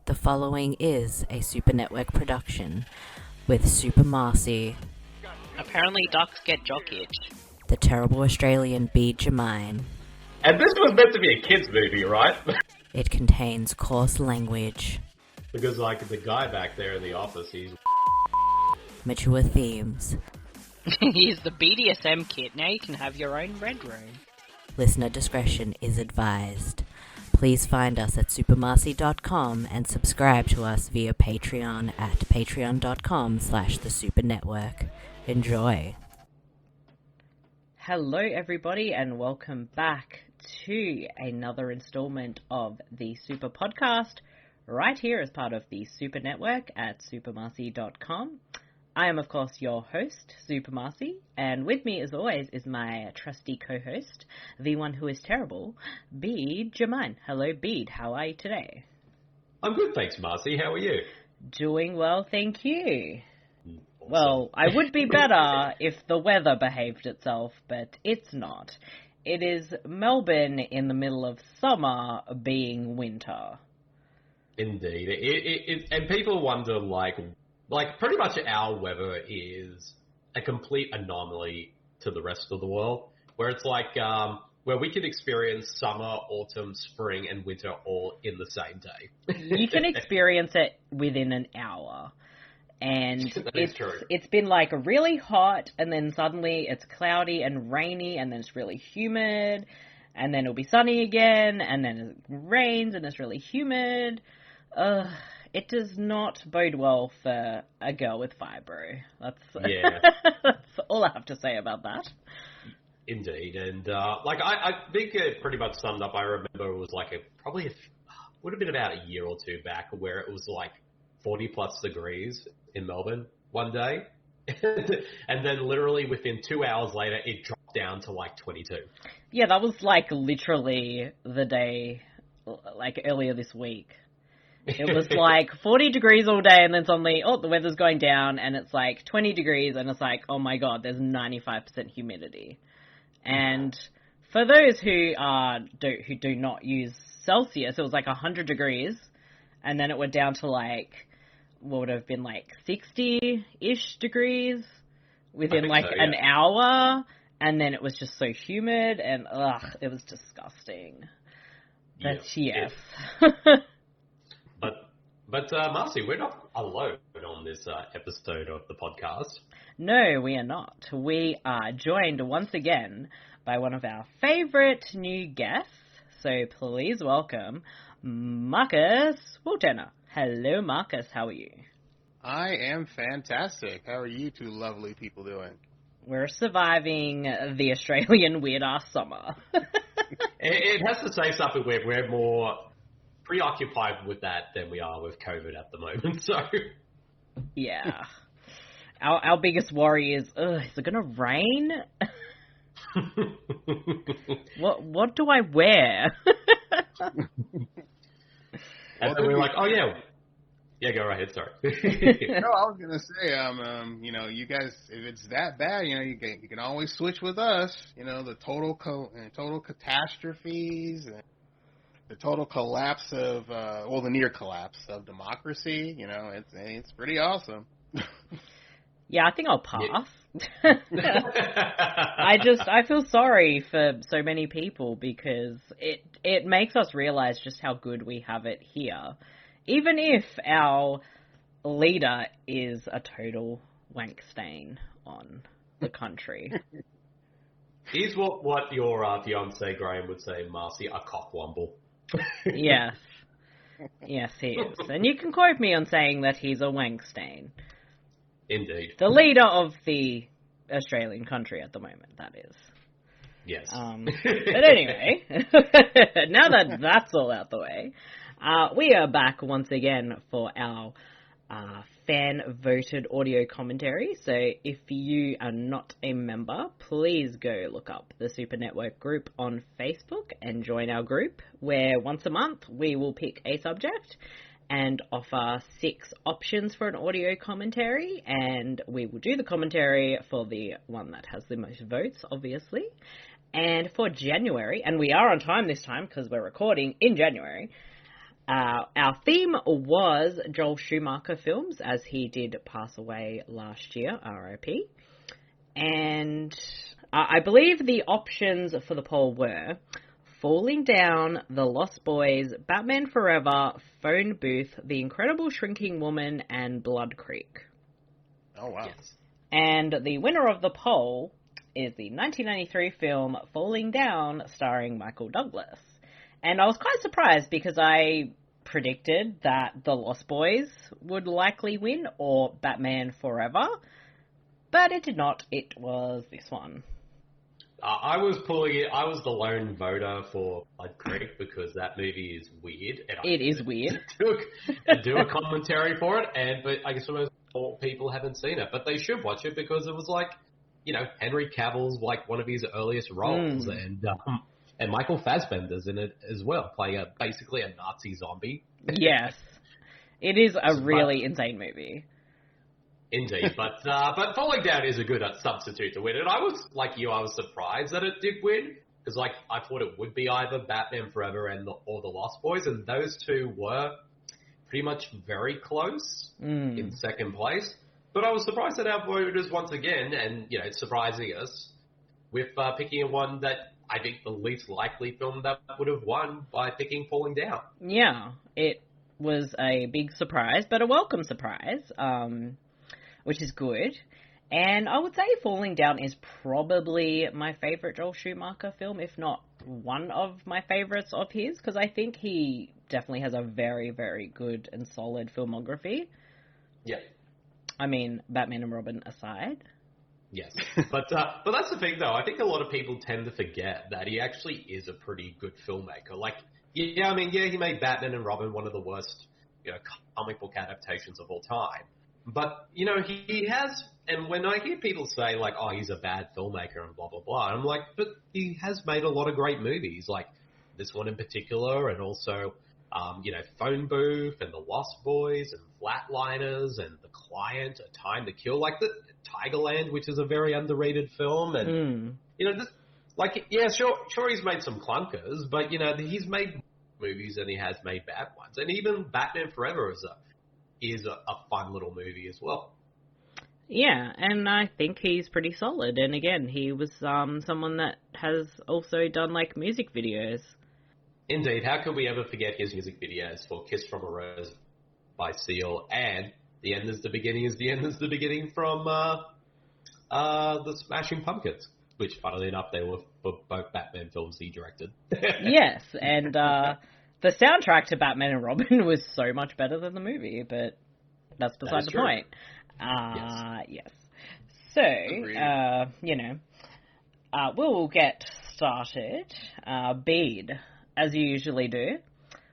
The following is a Super Network production with Super Marcey, Apparently ducks get jock itch. the terrible Australian Bede Jermyn. And this was meant to be a kids' movie, right? It contains coarse language, Because, like, the guy back there in the office, he's... mature themes, Here's the BDSM kit. Now you can have your own red room. listener discretion is advised. Please find us at supermarcey.com and subscribe to us via Patreon at patreon.com/thesupernetwork. Enjoy. Hello everybody and welcome back to another installment of the Super Podcast right here as part of the Super Network at supermarcey.com. I am, of course, your host, Super Marcey, and with me, as always, is my trusty co-host, the one who is terrible, Bede Jermyn. Hello, Bede. How are you today? I'm good, thanks, Marcy. How are you? Doing well, thank you. Awesome. Well, I would be better if the weather behaved itself, but it's not. It is Melbourne in the middle of summer being winter. Indeed. And people wonder, like, pretty much our weather is a complete anomaly to the rest of the world, where it's like, where we can experience summer, autumn, spring, and winter all in the same day. You can experience it within an hour. And it's been like really hot, and then suddenly it's cloudy and rainy, and then it's really humid, and then it'll be sunny again, and then it rains, and it's really humid. It does not bode well for a girl with fibro. That's all I have to say about that. Indeed, and I think it pretty much summed up. I remember it was like would have been about a year or two back where it was like 40 plus degrees in Melbourne one day, and then literally within 2 hours later it dropped down to like 22. Yeah, that was like literally the day, like earlier this week. It was like 40 degrees all day, and then suddenly, the weather's going down, and it's like 20 degrees, and it's like, oh my god, there's 95% humidity. And for those who do not use Celsius, it was like 100 degrees, and then it went down to like, what would have been like 60-ish degrees within like an hour, and then it was just so humid, and it was disgusting. But yes. But Marcy, we're not alone on this episode of the podcast. No, we are not. We are joined once again by one of our favourite new guests. So please welcome Marcus Wilturner. Hello, Marcus. How are you? I am fantastic. How are you two lovely people doing? We're surviving the Australian weird-ass summer. It has to say something weird. We're more preoccupied with that than we are with COVID at the moment, so... Yeah. Our biggest worry is it going to rain? What do I wear? And then we're like, oh yeah. Yeah, go right ahead, sorry. No, I was going to say, you guys, if it's that bad, you can always switch with us. The total catastrophes, and the total collapse of, the near collapse of democracy, it's pretty awesome. Yeah, I think I'll pass. Yeah. I feel sorry for so many people because it makes us realize just how good we have it here. Even if our leader is a total wank stain on the country. He's what your fiancé Graham would say, Marcy, a cockwomble. Yes. Yes, he is. And you can quote me on saying that he's a wank stain. Indeed. The leader of the Australian country at the moment, that is. Yes. But anyway, now that that's all out the way, we are back once again for our fan-voted audio commentary. So if you are not a member, please go look up the Super Network group on Facebook and join our group, where once a month we will pick a subject and offer 6 options for an audio commentary, and we will do the commentary for the one that has the most votes, obviously. And for January, and we are on time this time because we're recording in January, Our theme was Joel Schumacher films, as he did pass away last year, R.I.P. And I believe the options for the poll were Falling Down, The Lost Boys, Batman Forever, Phone Booth, The Incredible Shrinking Woman, and Blood Creek. Oh, wow. Yes. And the winner of the poll is the 1993 film Falling Down, starring Michael Douglas. And I was quite surprised because I predicted that The Lost Boys would likely win, or Batman Forever. But it did not. It was this one. I was pulling it. I was the lone voter for Blood Creek because that movie is weird. And It is weird. do a commentary for it, but I guess most people haven't seen it. But they should watch it because it was like, Henry Cavill's like one of his earliest roles, and Michael Fassbender's in it as well, playing basically a Nazi zombie. Yes. It is a really insane movie. Indeed, but Falling Down is a good substitute to win. And I was, like you, I was surprised that it did win, because I thought it would be either Batman Forever or The Lost Boys, and those two were pretty much very close in second place. But I was surprised that our voters, once again, and it's surprising us, with picking one that I think the least likely film that would have won by picking Falling Down. Yeah, it was a big surprise, but a welcome surprise. Which is good. And I would say Falling Down is probably my favourite Joel Schumacher film, if not one of my favourites of his, because I think he definitely has a very, very good and solid filmography. Yeah. I mean, Batman and Robin aside. Yes. But that's the thing, though. I think a lot of people tend to forget that he actually is a pretty good filmmaker. He made Batman and Robin one of the worst, comic book adaptations of all time. But, he has, and when I hear people say, like, oh, he's a bad filmmaker and blah, blah, blah, I'm like, but he has made a lot of great movies, like this one in particular, and also, Phone Booth and The Lost Boys and Flatliners and The Client, A Time to Kill, like the Tigerland, which is a very underrated film, and, sure he's made some clunkers, but, he's made movies and he has made bad ones, and even Batman Forever is a fun little movie as well. Yeah, and I think he's pretty solid. And again, he was someone that has also done, music videos. Indeed. How could we ever forget his music videos for Kiss from a Rose by Seal and The End is the Beginning is the End is the Beginning from the Smashing Pumpkins, which, funnily enough, they were for both Batman films he directed. Yes, and the soundtrack to Batman and Robin was so much better than the movie, but that's beside the point. Yes. So, we'll get started. Bede, as you usually do,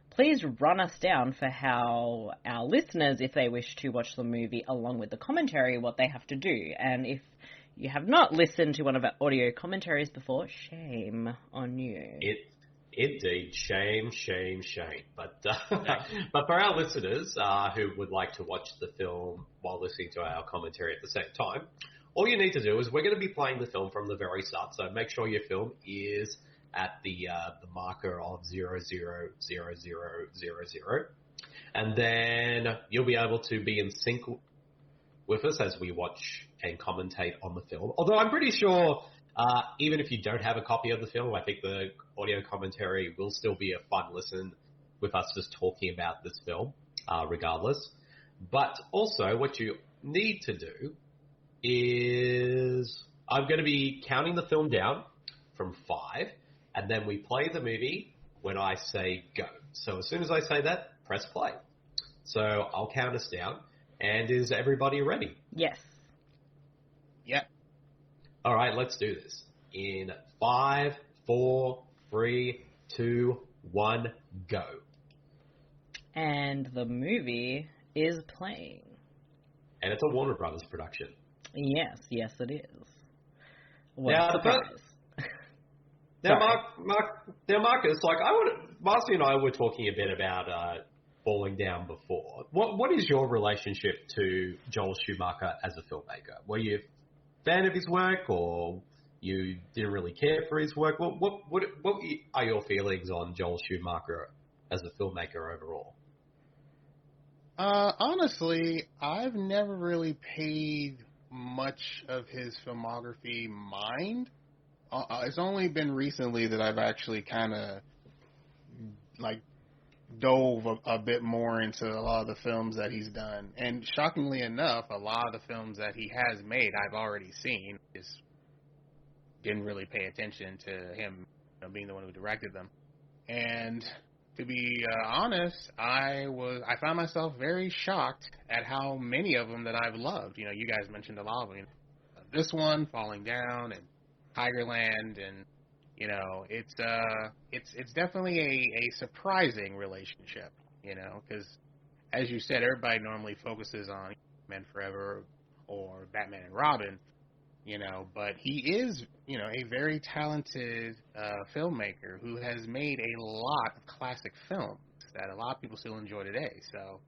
please run us down for how our listeners, if they wish to watch the movie along with the commentary, what they have to do. And if you have not listened to one of our audio commentaries before, shame on you. Indeed, shame. But but for our listeners who would like to watch the film while listening to our commentary at the same time, all you need to do is we're going to be playing the film from the very start. So make sure your film is at the marker of 000000, and then you'll be able to be in sync with us as we watch and commentate on the film. Although I'm pretty sure, even if you don't have a copy of the film, I think the audio commentary will still be a fun listen with us just talking about this film, regardless. But also, what you need to do is I'm going to be counting the film down from 5, and then we play the movie when I say go. So as soon as I say that, press play. So I'll count us down, and is everybody ready? Yes. Yep. All right, let's do this. In 5, 4, 3, 2, 1, go. And the movie is playing. And it's a Warner Brothers production. Yes, it is. Now, surprise. Marcus, Marcy and I were talking a bit about Falling Down before. What is your relationship to Joel Schumacher as a filmmaker? Were you a fan of his work, or you didn't really care for his work? What are your feelings on Joel Schumacher as a filmmaker overall? Honestly, I've never really paid much of his filmography mind. It's only been recently that I've actually kind of like dove a bit more into a lot of the films that he's done. And shockingly enough, a lot of the films that he has made I've already seen. Just didn't really pay attention to him, being the one who directed them. And to be honest, I found myself very shocked at how many of them that I've loved. You guys mentioned a lot of them. This one, Falling Down, and Tigerland, and it's definitely a surprising relationship. Because as you said, everybody normally focuses on Men Forever or Batman and Robin. But he is, a very talented filmmaker who has made a lot of classic films that a lot of people still enjoy today. So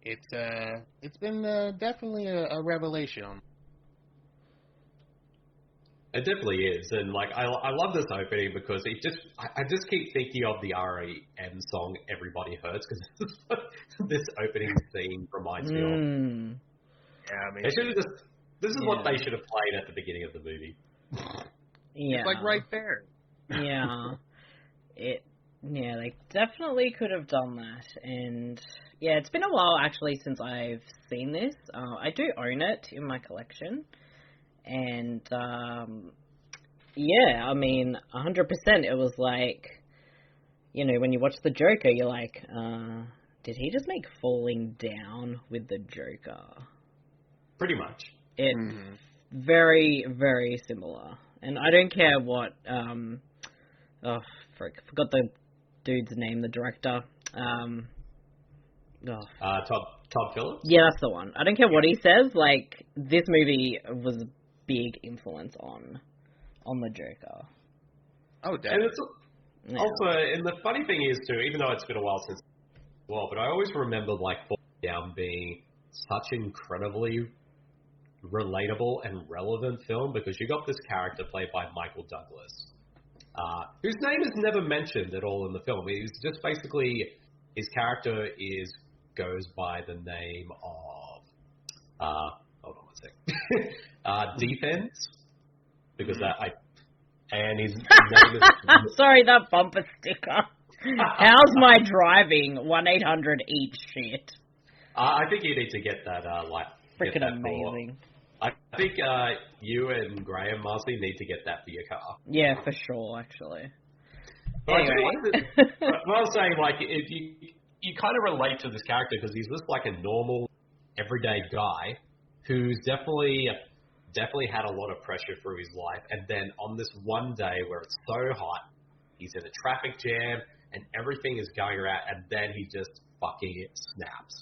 it's been definitely a revelation. It definitely is, and I love this opening because I just keep thinking of the R.E.M. song "Everybody Hurts" because this opening theme reminds me of. Yeah, They should have just. This is what they should have played at the beginning of the movie. Yeah. It's like right there. Yeah. They definitely could have done that. And yeah, it's been a while actually since I've seen this. I do own it in my collection. And yeah, I mean, 100% it was like, when you watch the Joker, you're like, did he just make Falling Down with the Joker? Pretty much. It's very, very similar. And I don't care what, forgot the dude's name, the director. Todd Phillips? Yeah, that's the one. I don't care what he says, this movie was a big influence on the Joker. Oh, definitely. And also, and the funny thing is too, even though it's been a while since but I always remember Falling Down being such incredibly relatable and relevant film because you got this character played by Michael Douglas, whose name is never mentioned at all in the film. He's just basically, his character goes by the name of, hold on one sec, Defense, because and his name is... Sorry, that bumper sticker. How's my driving? 1-800-EAT shit. I think you need to get that, freaking amazing. I think you and Graham, Marcey, need to get that for your car. Yeah, for sure, actually. But anyway. what I was saying, if you kind of relate to this character because he's just like a normal, everyday guy who's definitely had a lot of pressure through his life. And then on this one day where it's so hot, he's in a traffic jam and everything is going around, and then he just fucking snaps.